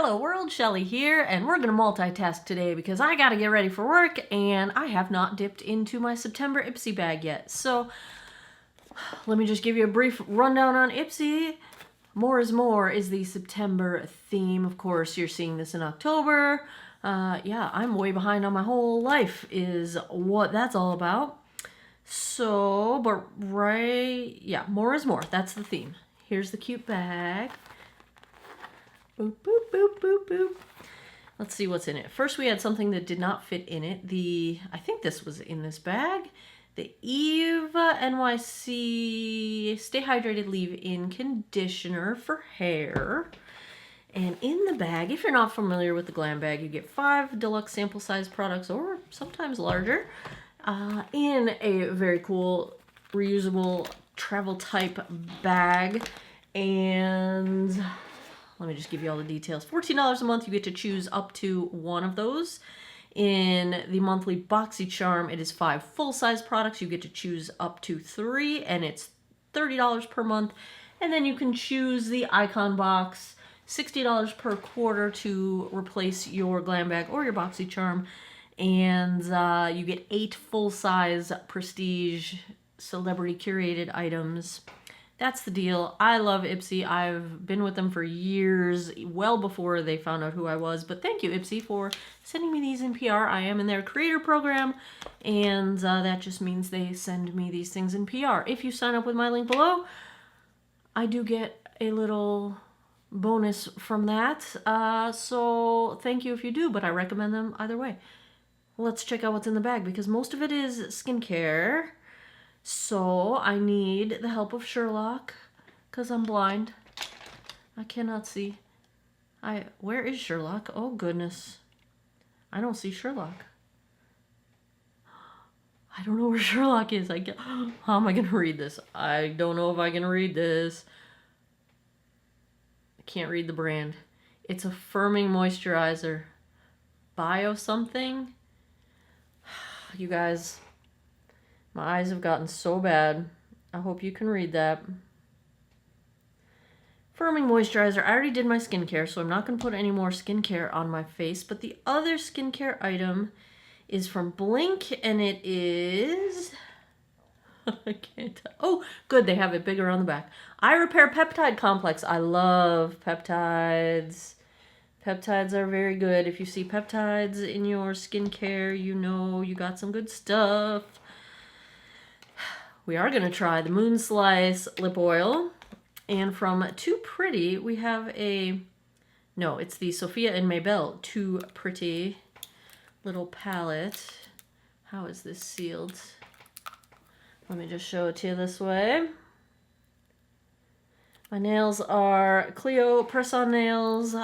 Hello world, Shelly here, and we're going to multitask today because I got to get ready for work and I have not dipped into my September IPSY bag yet. So let me just give you a brief rundown on IPSY. More is More is the September theme. Of course, you're seeing this in October. Yeah, I'm way behind on my whole life is what that's all about. So, but right, yeah, more is more. That's the theme. Here's the cute bag. Boop, boop, boop, boop, boop. Let's see what's in it. First, we had something that did not fit in it. I think this was in this bag. The Eve NYC Stay Hydrated Leave-In Conditioner for hair. And in the bag, if you're not familiar with the Glam Bag, you get 5 deluxe sample size products, or sometimes larger, in a very cool, reusable travel type bag. And let me just give you all the details. $14 a month, you get to choose up to one of those. In the monthly BoxyCharm, it is 5 full-size products. You get to choose up to 3, and it's $30 per month. And then you can choose the Icon Box, $60 per quarter to replace your Glam Bag or your BoxyCharm. And you get 8 full-size prestige celebrity curated items. That's the deal. I love IPSY. I've been with them for years, well before they found out who I was. But thank you, IPSY, for sending me these in PR. I am in their creator program, and that just means they send me these things in PR. If you sign up with my link below, I do get a little bonus from that. So thank you if you do, but I recommend them either way. Let's check out what's in the bag, because most of it is skincare. So I need the help of Sherlock, because I'm blind. I cannot see. Where is Sherlock? Oh goodness. I don't see Sherlock. I don't know where Sherlock is. How am I going to read this? I don't know if I can read this. I can't read the brand. It's a firming moisturizer. Bio something? You guys, my eyes have gotten so bad. I hope you can read that. Firming moisturizer. I already did my skincare, so I'm not going to put any more skincare on my face. But the other skincare item is from Blink, and it is... I can't tell. Oh, good. They have it bigger on the back. Eye Repair Peptide Complex. I love peptides. Peptides are very good. If you see peptides in your skincare, you know you got some good stuff. We are going to try the Moon Slice Lip Oil. And from Too Pretty, we have it's the Sophia and Maybelle Too Pretty little palette. How is this sealed? Let me just show it to you this way. My nails are Clio Press-On Nails,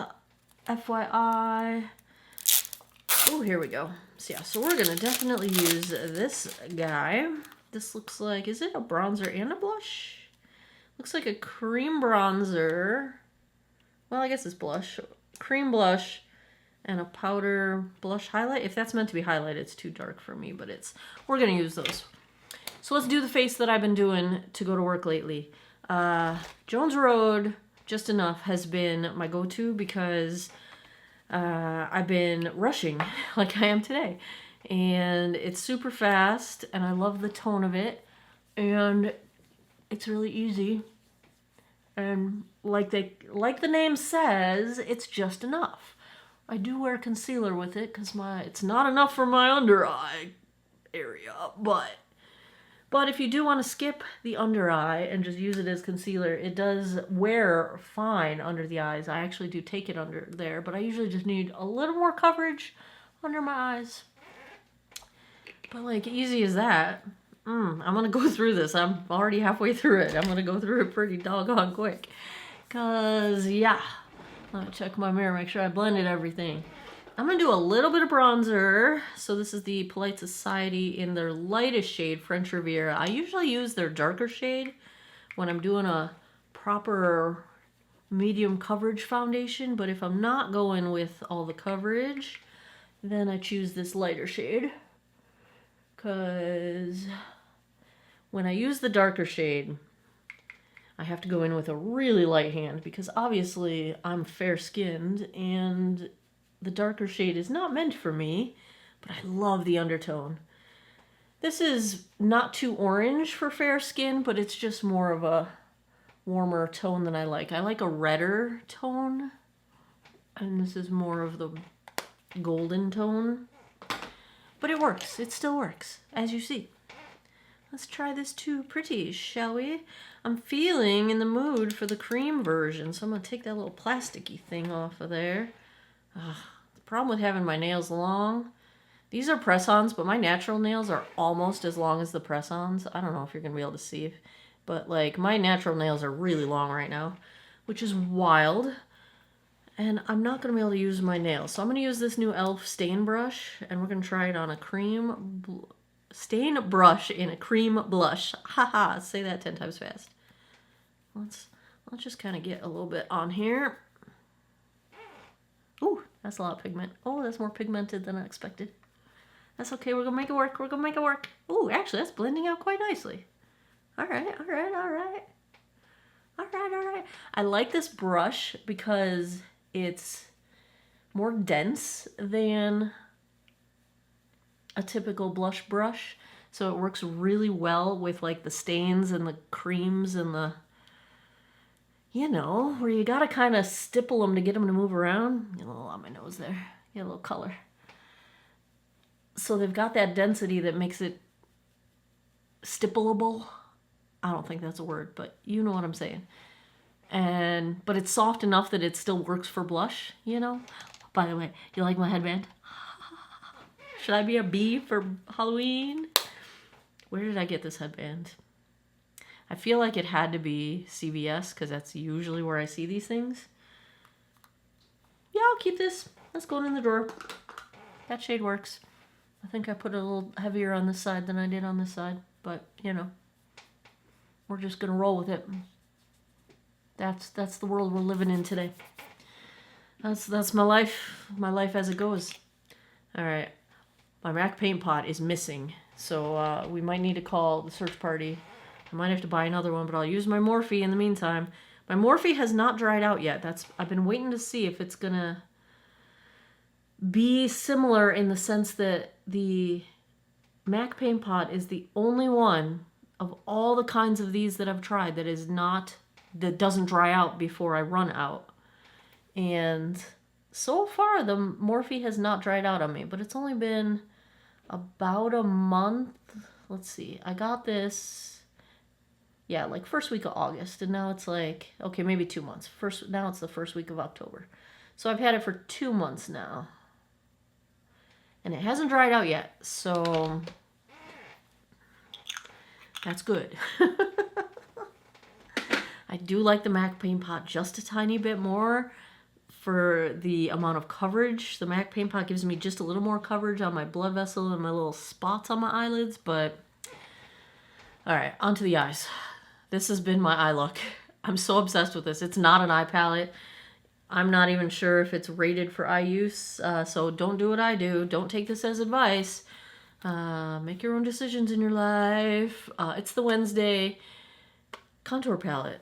FYI. Oh, here we go. So we're going to definitely use this guy. This looks like, is it a bronzer and a blush? Looks like a cream bronzer. Well, I guess it's blush. Cream blush and a powder blush highlight. If that's meant to be highlighted, it's too dark for me, but we're going to use those. So let's do the face that I've been doing to go to work lately. Jones Road Just Enough has been my go-to because I've been rushing like I am today. And it's super fast, and I love the tone of it. And it's really easy. And like the name says, it's just enough. I do wear concealer with it because it's not enough for my under eye area, but if you do want to skip the under eye and just use it as concealer, it does wear fine under the eyes. I actually do take it under there, but I usually just need a little more coverage under my eyes. But like, easy as that. I'm going to go through this. I'm already halfway through it. I'm going to go through it pretty doggone quick. Because, yeah. Let me check my mirror, make sure I blended everything. I'm going to do a little bit of bronzer. So this is the Polite Society in their lightest shade, French Riviera. I usually use their darker shade when I'm doing a proper medium coverage foundation. But if I'm not going with all the coverage, then I choose this lighter shade. Because when I use the darker shade, I have to go in with a really light hand because obviously I'm fair-skinned and the darker shade is not meant for me, but I love the undertone. This is not too orange for fair skin, but it's just more of a warmer tone than I like. I like a redder tone, and this is more of the golden tone. But it works. It still works, as you see. Let's try this Too Pretty, shall we? I'm feeling in the mood for the cream version, so I'm going to take that little plasticky thing off of there. The problem with having my nails long, these are press-ons, but my natural nails are almost as long as the press-ons. I don't know if you're going to be able to see, but like my natural nails are really long right now, which is wild. And I'm not going to be able to use my nails. So I'm going to use this new e.l.f. stain brush, and we're going to try it on a stain brush in a cream blush. Haha, say that 10 times fast. Let's just kind of get a little bit on here. Ooh, that's a lot of pigment. Oh, that's more pigmented than I expected. That's okay, we're gonna make it work, we're gonna make it work. Ooh, actually, that's blending out quite nicely. All right, all right, all right. All right, all right. I like this brush because it's more dense than a typical blush brush. So it works really well with like the stains and the creams and the, you know, where you gotta kind of stipple them to get them to move around. Get a little on my nose there, get a little color. So they've got that density that makes it stippleable. I don't think that's a word, but you know what I'm saying. But it's soft enough that it still works for blush, you know? By the way, you like my headband? Should I be a bee for Halloween? Where did I get this headband? I feel like it had to be CVS because that's usually where I see these things. Yeah, I'll keep this. Let's go in the drawer. That shade works. I think I put it a little heavier on this side than I did on this side, but you know, we're just gonna roll with it. That's the world we're living in today. That's my life as it goes. All right, my MAC paint pot is missing, so we might need to call the search party. I might have to buy another one, but I'll use my Morphe in the meantime. My Morphe has not dried out yet. I've been waiting to see if it's gonna be similar in the sense that the MAC paint pot is the only one of all the kinds of these that I've tried that doesn't dry out before I run out. And so far the Morphe has not dried out on me, but it's only been about a month. Let's see, I got this, yeah, like first week of August, and now it's like, okay, maybe 2 months. Now it's the first week of October. So I've had it for 2 months now. And it hasn't dried out yet, so that's good. I do like the MAC paint pot just a tiny bit more for the amount of coverage. The MAC paint pot gives me just a little more coverage on my blood vessel and my little spots on my eyelids, but all right, onto the eyes. This has been my eye look. I'm so obsessed with this. It's not an eye palette. I'm not even sure if it's rated for eye use, so don't do what I do. Don't take this as advice. Make your own decisions in your life. It's the Wednesday contour palette,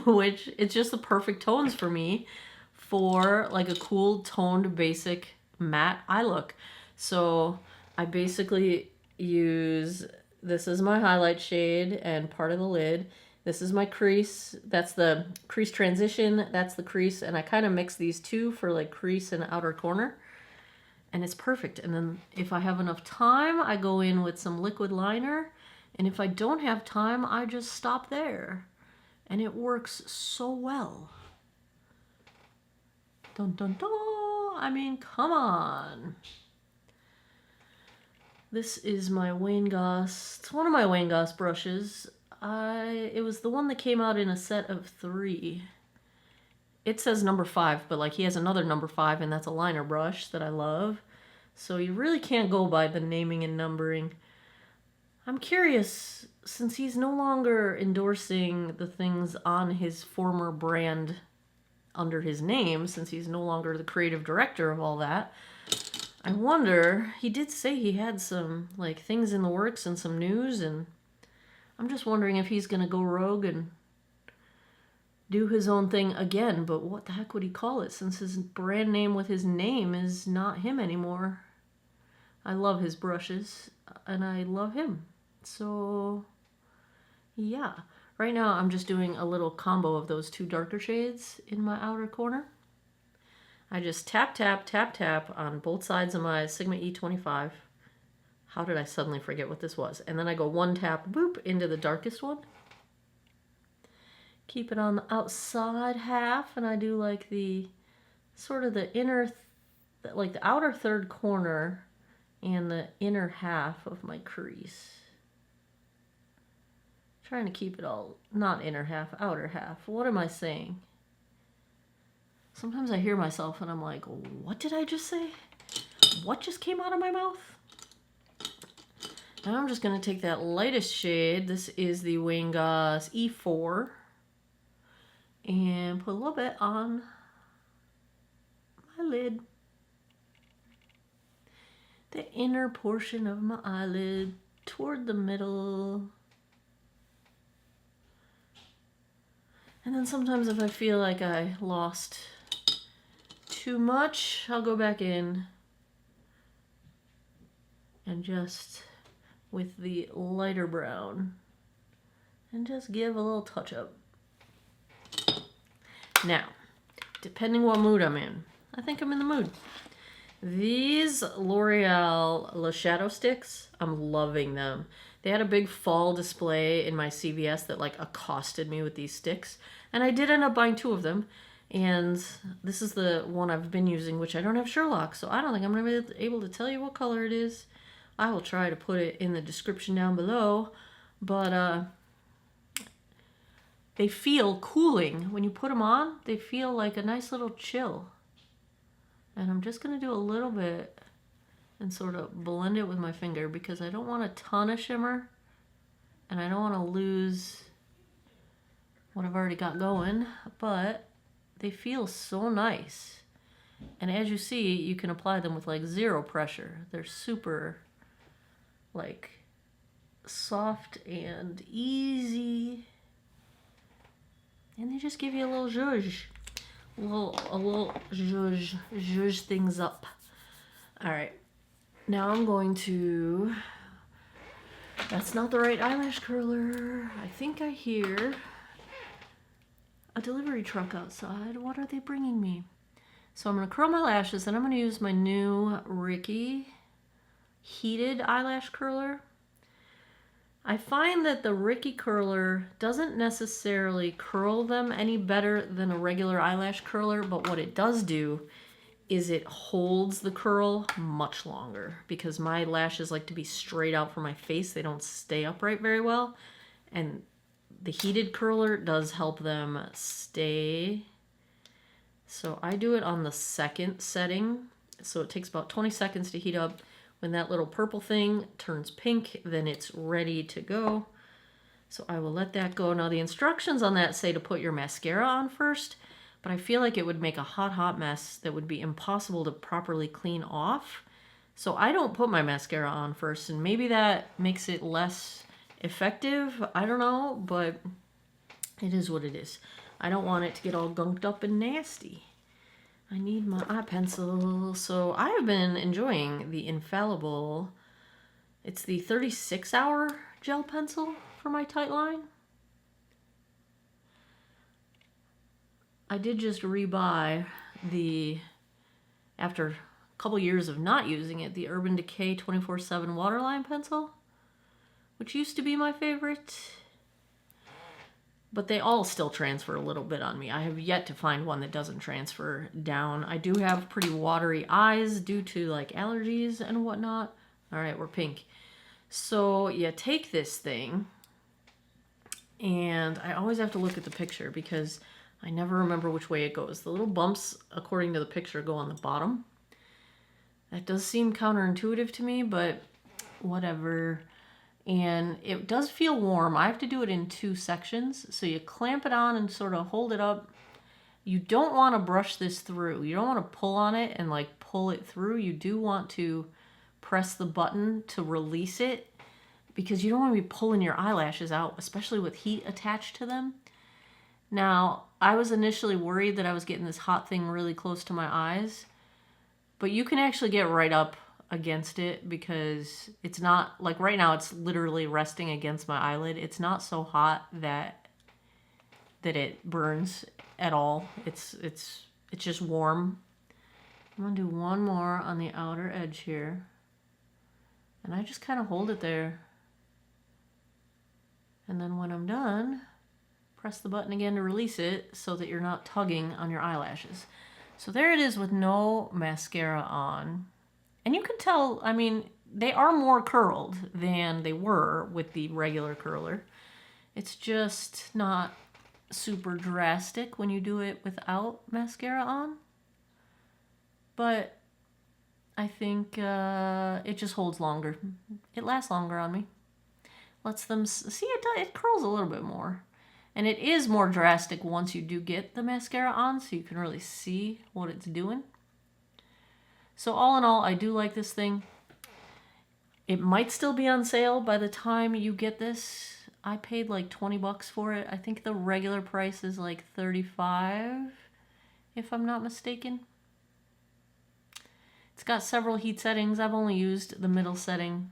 which it's just the perfect tones for me for like a cool toned basic matte eye look. So I basically use, this is my highlight shade and part of the lid. This is my crease. That's the crease transition. That's the crease. And I kind of mix these two for like crease and outer corner. And it's perfect. And then if I have enough time, I go in with some liquid liner. And if I don't have time, I just stop there. And it works so well. Dun dun dun. I mean, come on. This is my Wayne Goss. It's one of my Wayne Goss brushes. It was the one that came out in a set of 3. It says number 5, but like he has another number 5, and that's a liner brush that I love. So you really can't go by the naming and numbering. I'm curious, since he's no longer endorsing the things on his former brand under his name, since he's no longer the creative director of all that, I wonder, he did say he had some like things in the works and some news, and I'm just wondering if he's going to go rogue and do his own thing again, but what the heck would he call it since his brand name with his name is not him anymore? I love his brushes and I love him. So yeah, right now I'm just doing a little combo of those two darker shades in my outer corner. I just tap, tap, tap, tap on both sides of my Sigma E25. How did I suddenly forget what this was? And then I go one tap, boop, into the darkest one. Keep it on the outside half, and I do like the sort of the inner, like the outer third corner and the inner half of my crease. Trying to keep it all, not inner half, outer half. What am I saying? Sometimes I hear myself and I'm like, what did I just say? What just came out of my mouth? Now I'm just going to take that lightest shade. This is the Wayne Goss E4. And put a little bit on my lid. The inner portion of my eyelid toward the middle. And then sometimes if I feel like I lost too much, I'll go back in and just with the lighter brown and just give a little touch up. Now, depending what mood I'm in, I think I'm in the mood. These L'Oreal Eyeshadow sticks, I'm loving them. They had a big fall display in my CVS that like accosted me with these sticks. And I did end up buying 2 of them. And this is the one I've been using, which I don't have Sherlock. So I don't think I'm going to be able to tell you what color it is. I will try to put it in the description down below. But they feel cooling. When you put them on, they feel like a nice little chill. And I'm just going to do a little bit and sort of blend it with my finger because I don't want a ton of shimmer and I don't want to lose what I've already got going, but they feel so nice. And as you see, you can apply them with like 0 pressure. They're super like soft and easy. And they just give you a little zhuzh. A little zhuzh things up. All right. Now I'm going to, that's not the right eyelash curler. I think I hear a delivery truck outside. What are they bringing me? So I'm going to curl my lashes, and I'm going to use my new Ricky heated eyelash curler. I find that the Ricky curler doesn't necessarily curl them any better than a regular eyelash curler, but what it does do is it holds the curl much longer because my lashes like to be straight out from my face. They don't stay upright very well. And the heated curler does help them stay. So I do it on the 2nd setting. So it takes about 20 seconds to heat up. When that little purple thing turns pink, then it's ready to go. So I will let that go. Now the instructions on that say to put your mascara on first, but I feel like it would make a hot mess that would be impossible to properly clean off. So I don't put my mascara on first, and maybe that makes it less effective. I don't know, but it is what it is. I don't want it to get all gunked up and nasty. I need my eye pencil. So I have been enjoying the Infallible. It's the 36-hour gel pencil for my tight line. I did just rebuy the, after a couple years of not using it, the Urban Decay 24/7 waterline pencil, which used to be my favorite. But they all still transfer a little bit on me. I have yet to find one that doesn't transfer down. I do have pretty watery eyes due to like allergies and whatnot. All right, we're pink. So you take this thing, and I always have to look at the picture because I never remember which way it goes. The little bumps, according to the picture, go on the bottom. That does seem counterintuitive to me, but whatever. And it does feel warm. I have to do it in 2 sections. So you clamp it on and sort of hold it up. You don't want to brush this through. You don't want to pull on it and like pull it through. You do want to press the button to release it because you don't want to be pulling your eyelashes out, especially with heat attached to them. Now, I was initially worried that I was getting this hot thing really close to my eyes, but you can actually get right up against it because it's not, like right now it's literally resting against my eyelid. It's not so hot that it burns at all. It's just warm. I'm gonna do one more on the outer edge here. And I just kind of hold it there. And then when I'm done, press the button again to release it so that you're not tugging on your eyelashes. So there it is with no mascara on. And you can tell, I mean, they are more curled than they were with the regular curler. It's just not super drastic when you do it without mascara on. But I think it just holds longer. It lasts longer on me. Lets them see it curls a little bit more. And it is more drastic once you do get the mascara on, so you can really see what it's doing. So all in all, I do like this thing. It might still be on sale by the time you get this. I paid like 20 bucks for it. I think the regular price is like 35, if I'm not mistaken. It's got several heat settings. I've only used the middle setting.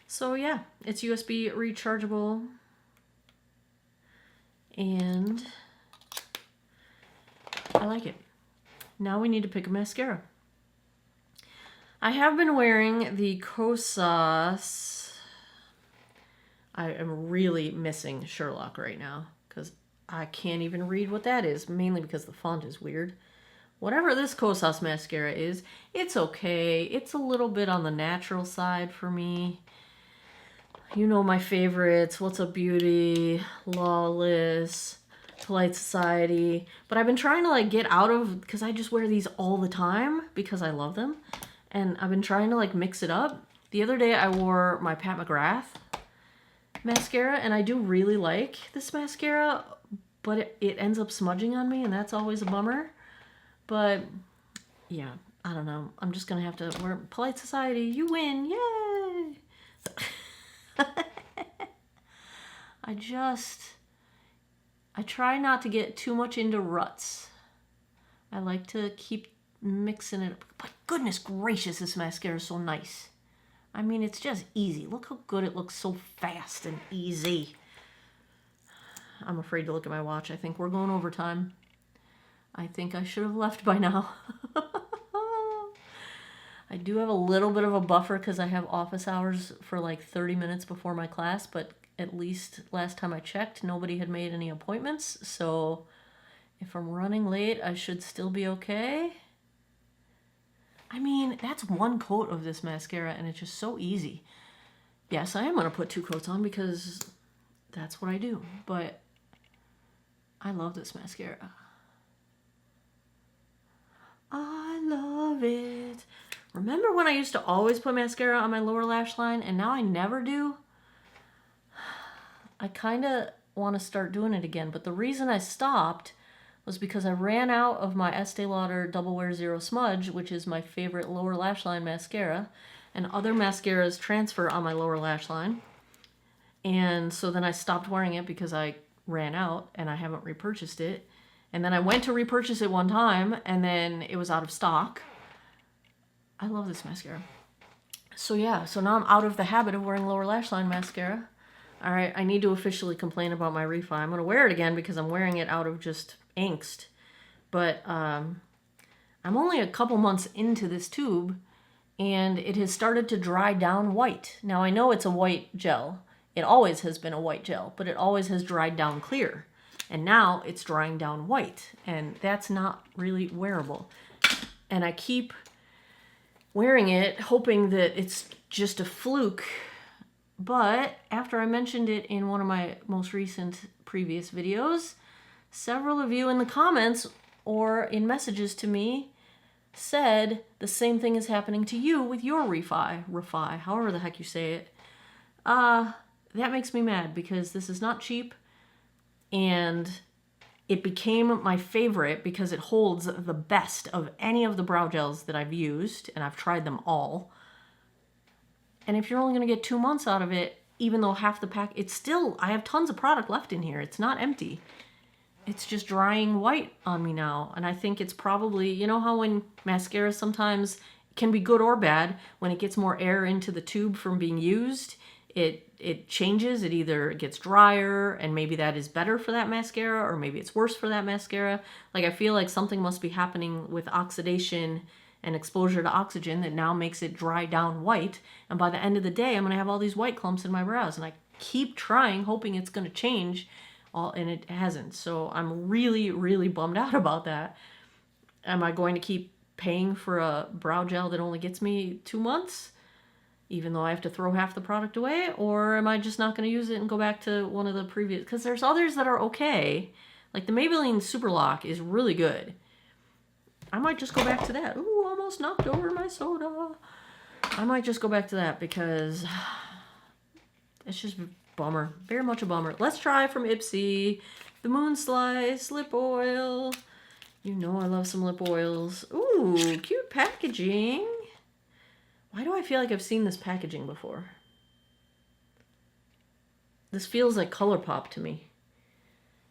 So yeah, it's USB rechargeable. And I like it. Now we need to pick a mascara. I have been wearing the Kosas. I am really missing Sherlock right now because I can't even read what that is, mainly because the font is weird. Whatever this Kosas mascara is, it's okay. It's a little bit on the natural side for me. You know my favorites, What's Up Beauty, Lawless, Polite Society. But I've been trying to like get out of, because I just wear these all the time because I love them. And I've been trying to like mix it up. The other day I wore my Pat McGrath mascara, and I do really like this mascara, but it ends up smudging on me, and that's always a bummer. But yeah, I don't know. I'm just gonna have to wear Polite Society. You win, yay! I try not to get too much into ruts. I like to keep mixing it up. But goodness gracious, this mascara is so nice. I mean, it's just easy. Look how good it looks, so fast and easy. I'm afraid to look at my watch. I think we're going overtime. I think I should have left by now. I do have a little bit of a buffer because I have office hours for like 30 minutes before my class, but at least last time I checked, nobody had made any appointments. So if I'm running late, I should still be okay. I mean, that's one coat of this mascara, and it's just so easy. Yes, I am going to put 2 coats on because that's what I do, but I love this mascara. I love it. Remember when I used to always put mascara on my lower lash line, and now I never do? I kind of want to start doing it again, but the reason I stopped was because I ran out of my Estee Lauder Double Wear Zero Smudge, which is my favorite lower lash line mascara, and other mascaras transfer on my lower lash line. And so then I stopped wearing it because I ran out and I haven't repurchased it. And then I went to repurchase it one time and then it was out of stock. I love this mascara. So yeah, so now I'm out of the habit of wearing lower lash line mascara. All right, I need to officially complain about my refi. I'm going to wear it again because I'm wearing it out of just angst. But I'm only a couple months into this tube and it has started to dry down white. Now I know it's a white gel. It always has been a white gel, but it always has dried down clear. And now it's drying down white, and that's not really wearable. And I keep wearing it hoping that it's just a fluke. But after I mentioned it in one of my most recent previous videos, several of you in the comments or in messages to me said the same thing is happening to you with your refi, however the heck you say it. That makes me mad because this is not cheap, and it became my favorite because it holds the best of any of the brow gels that I've used, and I've tried them all. And if you're only going to get 2 months out of it, even though half the pack, it's still, I have tons of product left in here. It's not empty. it's just drying white on me now. And I think it's probably, you know how when mascara sometimes can be good or bad, when it gets more air into the tube from being used, it changes. It either gets drier and maybe that is better for that mascara, or maybe it's worse for that mascara. Like I feel like something must be happening with oxidation and exposure to oxygen that now makes it dry down white. And by the end of the day, I'm going to have all these white clumps in my brows. And I keep trying, hoping it's going to change, and it hasn't. So I'm really, really bummed out about that. Am I going to keep paying for a brow gel that only gets me 2 months, even though I have to throw half the product away? Or am I just not going to use it and go back to one of the previous? Because there's others that are okay. Like the Maybelline Super Lock is really good. I might just go back to that. Ooh, almost knocked over my soda. I might just go back to that because it's just a bummer. Very much a bummer. Let's try from IPSY the Moon Slice Lip Oil. You know I love some lip oils. Ooh, cute packaging. Why do I feel like I've seen this packaging before? This feels like ColourPop to me.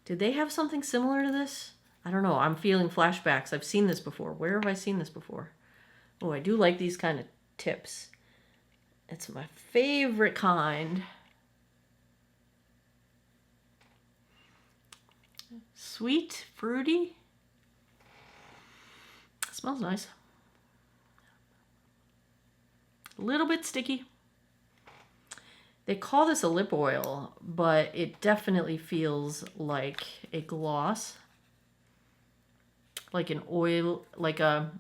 Did they have something similar to this? I don't know. I'm feeling flashbacks. I've seen this before. Where have I seen this before? Oh, I do like these kind of tips. It's my favorite kind. Sweet, fruity. Smells nice. A little bit sticky. They call this a lip oil, but it definitely feels like a gloss. Like an oil, like a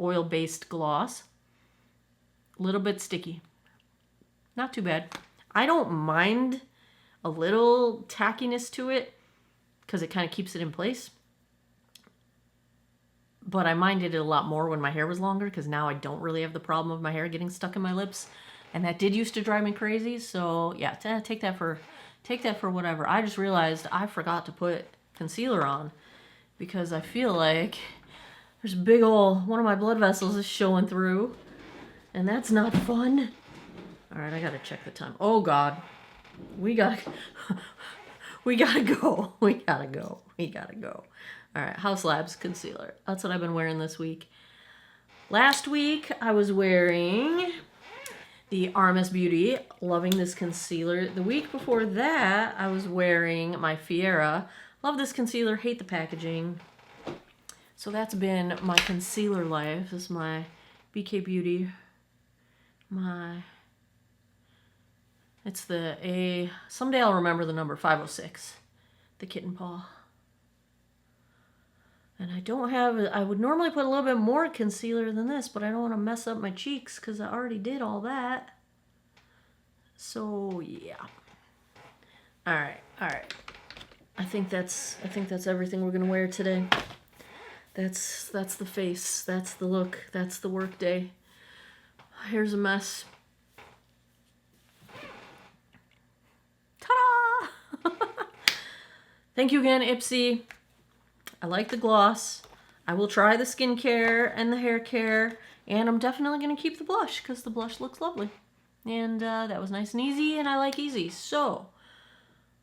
oil-based gloss. A little bit sticky. Not too bad. I don't mind a little tackiness to it because it kind of keeps it in place. But I minded it a lot more when my hair was longer, because now I don't really have the problem of my hair getting stuck in my lips. And that did used to drive me crazy. So yeah, take that for whatever. I just realized I forgot to put concealer on, because I feel like there's a big old, one of my blood vessels is showing through, and that's not fun. All right, I gotta check the time. Oh God, we gotta go. We gotta go. All right, House Labs concealer. That's what I've been wearing this week. Last week I was wearing the RMS Beauty. Loving this concealer. The week before that I was wearing my Fiera. Love this concealer, hate the packaging. So that's been my concealer life. This is my BK Beauty. It's the someday I'll remember the number, 506. The kitten paw. And I don't have, I would normally put a little bit more concealer than this, but I don't want to mess up my cheeks because I already did all that. So yeah. All right. I think that's everything we're gonna wear today. That's the face. That's the look. That's the work day. Hair's a mess. Ta-da! Thank you again, IPSY. I like the gloss. I will try the skincare and the hair care, and I'm definitely going to keep the blush because the blush looks lovely. And that was nice and easy, and I like easy. So,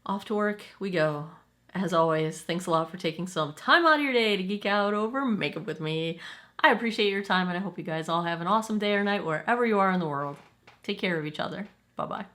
off to work we go. As always, thanks a lot for taking some time out of your day to geek out over makeup with me. I appreciate your time, and I hope you guys all have an awesome day or night wherever you are in the world. Take care of each other. Bye-bye.